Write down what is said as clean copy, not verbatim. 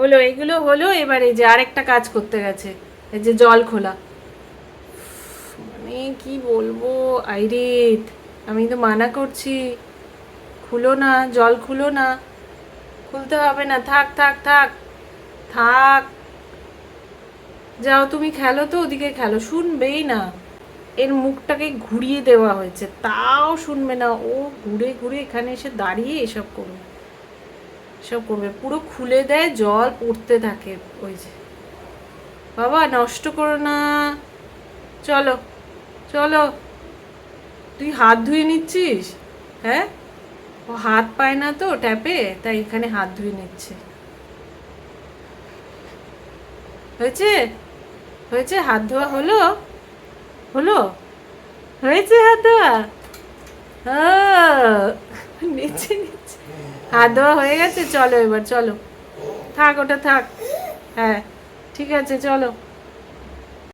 হলো এগুলো হলো, এবার এই যে আরেকটা কাজ করতে গেছে, এই যে জল খোলা। মানে কি বলবো আইরিত, আমি তো মানা করছি, খুলো না, জল খুলো না, খুলতে হবে না, থাক থাক থাক থাক, যাও তুমি খেলো তো, ওদিকে খেলো, শুনবেই না। এর মুখটাকে ঘুরিয়ে দেওয়া হয়েছে তাও শুনবে না, ও ঘুরে ঘুরে এখানে এসে দাঁড়িয়ে এসব করবে, এসব করবে, পুরো খুলে দেয়, জল পড়তে থাকে। ওই যে বাবা নষ্ট করো না, চলো চলো। তুই হাত ধুয়ে নিচ্ছিস? হ্যাঁ, ও হাত পায় না তো ট্যাপে, তাই এখানে হাত ধুয়ে নিচ্ছে। হয়েছে, হয়েছে, হাত ধোয়া হলো, হলো, হয়েছে হাত ধোয়া। ও, নিচ্ছে নিচ্ছে, হাত ধোয়া হয়ে গেছে, চলো এবার চলো, থাক ওটা থাক। হ্যাঁ ঠিক আছে চলো।